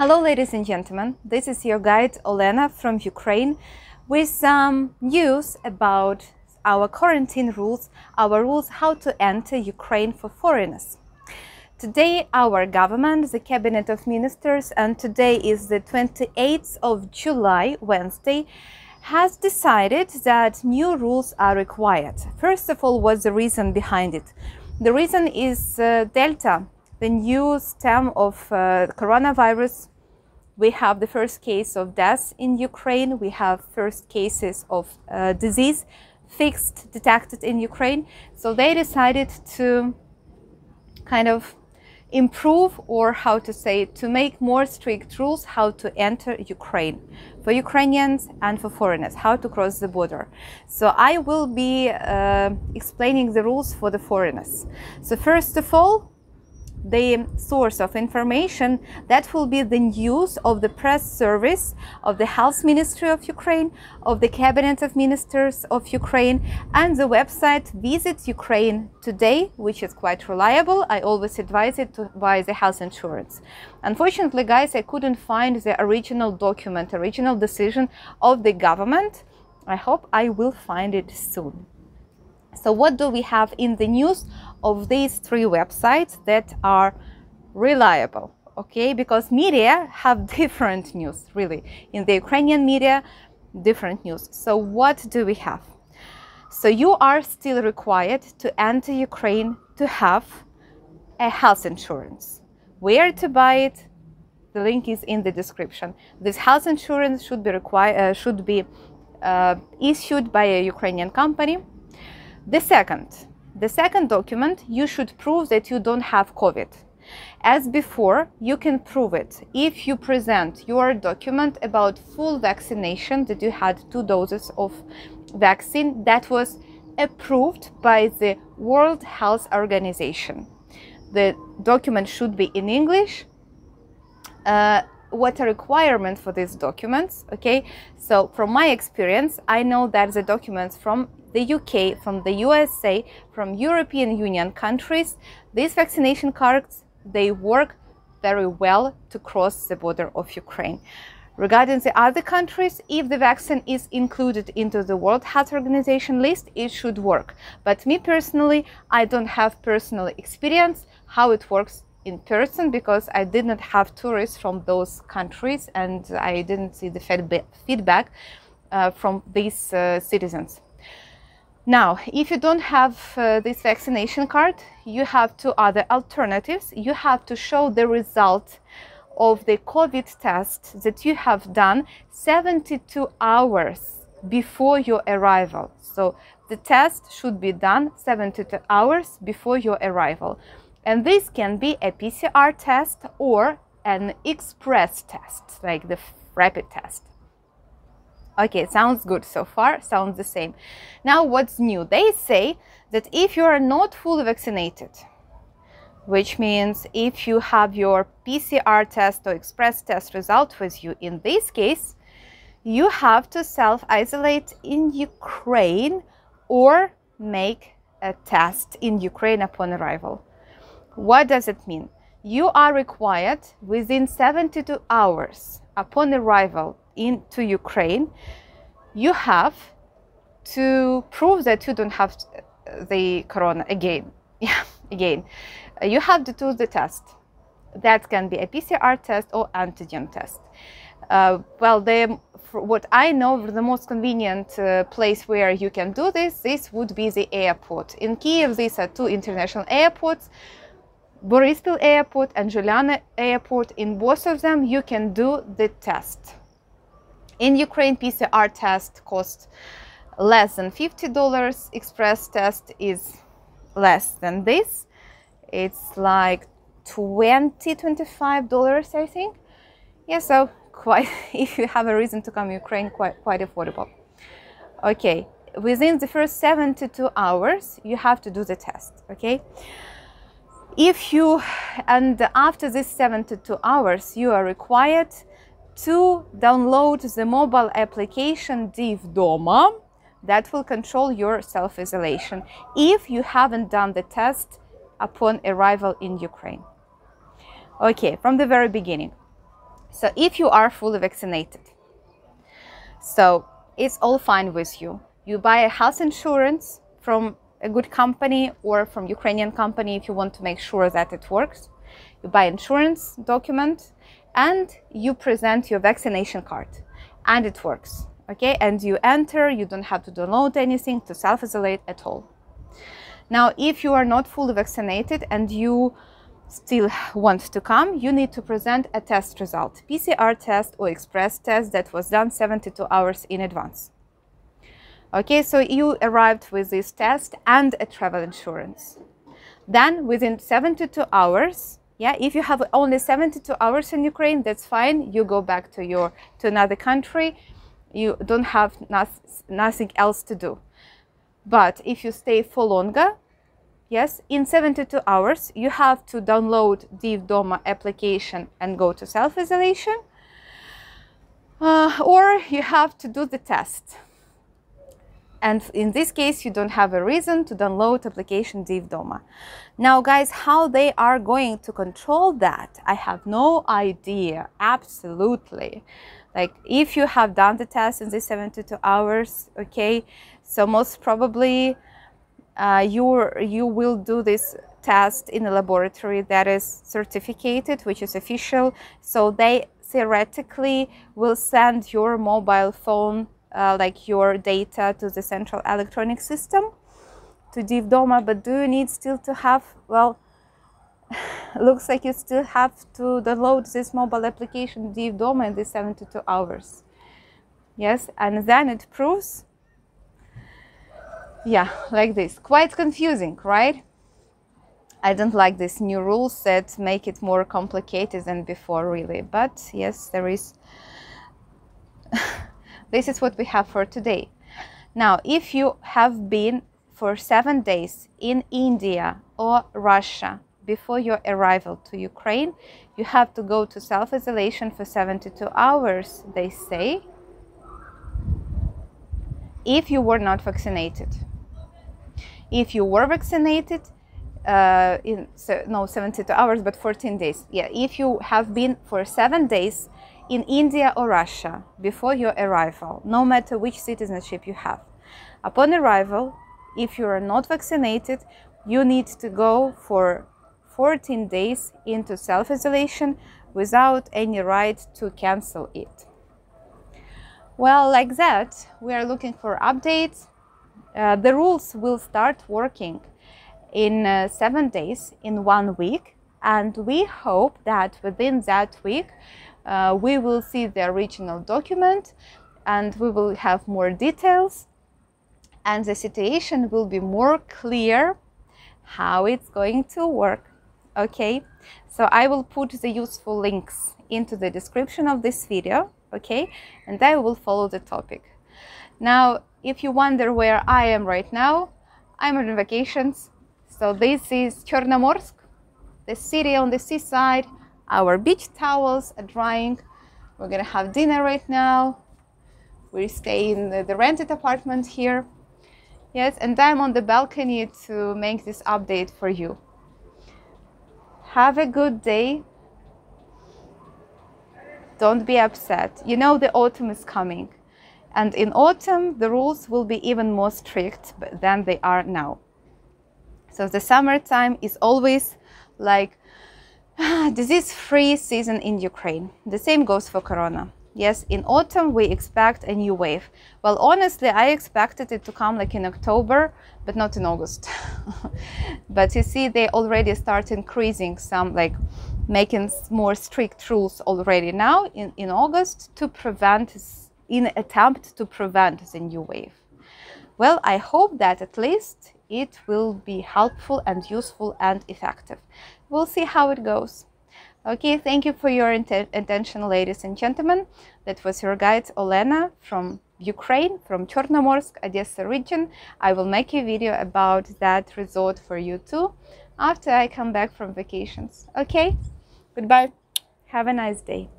Hello ladies and gentlemen, this is your guide Olena from Ukraine with some news about our quarantine rules, our rules how to enter Ukraine for foreigners. Today our government, the Cabinet of Ministers, and today is the 28th of July, Wednesday, has decided that new rules are required. First of all, what's the reason behind it? The reason is Delta, the new stem of coronavirus. We have the first case of death in Ukraine. We have first cases of disease detected in Ukraine. So they decided to kind of improve, or how to say, to make more strict rules how to enter Ukraine for Ukrainians and for foreigners, how to cross the border. So I will be explaining the rules for the foreigners. So first of all, the source of information, that will be the news of the press service of the Health Ministry of Ukraine, of the Cabinet of Ministers of Ukraine, and the website visitukraine.today, which is quite reliable. I always advise it to buy the health insurance. Unfortunately, guys, I couldn't find the original document, original decision of the government. I hope I will find it soon. So what do we have in the news of these three websites that are reliable? Okay, because media have different news, really. In the Ukrainian media, different news. So what do we have? So you are still required to enter Ukraine to have a health insurance. Where to buy it? The link is in the description. This health insurance should be issued by a Ukrainian company. The second document, you should prove that you don't have COVID. As before, you can prove it if you present your document about full vaccination, that you had 2 doses of vaccine that was approved by the World Health Organization. The document should be in English. What a requirement for these documents, okay? So from my experience, I know that the documents from the UK, from the USA, from European Union countries, these vaccination cards, they work very well to cross the border of Ukraine. Regarding the other countries, if the vaccine is included into the World Health Organization list, it should work. But me personally, I don't have personal experience how it works in person, because I did not have tourists from those countries and I didn't see the feedback from these citizens. Now, if you don't have this vaccination card, you have 2 other alternatives. You have to show the result of the COVID test that you have done 72 hours before your arrival. So the test should be done 72 hours before your arrival. And this can be a PCR test or an express test, like the rapid test. Okay, sounds good so far, sounds the same. Now, what's new? They say that if you are not fully vaccinated, which means if you have your PCR test or express test result with you, in this case, you have to self-isolate in Ukraine or make a test in Ukraine upon arrival. What does it mean? You are required within 72 hours upon arrival into Ukraine, you have to prove that you don't have the corona again. Yeah, again. You have to do the test. That can be a PCR test or antigen test. What I know, the most convenient place where you can do this would be the airport. In Kiev, these are 2 international airports, Boryspil Airport and Juliana Airport. In both of them, you can do the test. In Ukraine, PCR test costs less than $50. Express test is less than this. It's like $25, I think. Yeah, so quite, if you have a reason to come to Ukraine, quite affordable. Okay, within the first 72 hours, you have to do the test, okay? And after this 72 hours, you are required to download the mobile application Div Doma that will control your self-isolation if you haven't done the test upon arrival in Ukraine. Okay, from the very beginning. So if you are fully vaccinated, so it's all fine with you. You buy a health insurance from a good company or from Ukrainian company if you want to make sure that it works. You buy insurance document and you present your vaccination card and it works. Okay, and you enter, you don't have to download anything to self-isolate at all. Now, if you are not fully vaccinated and you still want to come, you need to present a test result, PCR test or express test that was done 72 hours in advance. Okay, so you arrived with this test and a travel insurance. Then within 72 hours, yeah, if you have only 72 hours in Ukraine, that's fine. You go back to another country. You don't have nothing else to do. But if you stay for longer, yes, in 72 hours, you have to download the DOMA application and go to self-isolation, or you have to do the test. And in this case, you don't have a reason to download application DOMA. Now, guys, how they are going to control that, I have no idea, absolutely. Like, if you have done the test in these 72 hours, okay, so most probably you will do this test in a laboratory that is certificated, which is official. So they theoretically will send your mobile phone, like your data, to the central electronic system, to DOMA. But do you need still to have, well, looks like you still have to download this mobile application DOMA in these 72 hours. Yes, and then it proves, yeah, like this. Quite confusing, right? I don't like these new rules that make it more complicated than before, really. But yes, there is. This is what we have for today. Now, if you have been for 7 days in India or Russia before your arrival to Ukraine, you have to go to self-isolation for 72 hours, they say, if you were not vaccinated. If you were vaccinated, no 72 hours, but 14 days. Yeah, if you have been for 7 days in India or Russia before your arrival, no matter which citizenship you have. Upon arrival, if you are not vaccinated, you need to go for 14 days into self-isolation without any right to cancel it. Well, like that, we are looking for updates. The rules will start working in 7 days, in 1 week, and we hope that within that week we will see the original document and we will have more details and the situation will be more clear how it's going to work. Okay, so I will put the useful links into the description of this video, okay, and I will follow the topic. Now, if you wonder where I am right now, I'm on vacations. So this is Chornomorsk, the city on the seaside. Our beach towels are drying. We're gonna have dinner right now. We stay in the rented apartment here. Yes, and I'm on the balcony to make this update for you. Have a good day. Don't be upset. You know the autumn is coming. And in autumn, the rules will be even more strict than they are now. So the summertime is always like disease-free season in Ukraine. The same goes for Corona. Yes, in autumn we expect a new wave. Well, honestly, I expected it to come like in October, but not in August. But you see, they already start increasing some, like making more strict rules already now in August to prevent, in an attempt to prevent the new wave. Well, I hope that at least it will be helpful and useful and effective. We'll see how it goes. Okay, thank you for your attention, ladies and gentlemen. That was your guide Olena from Ukraine, from Chornomorsk, Odessa region. I will make a video about that resort for you too after I come back from vacations. Okay, goodbye. Have a nice day.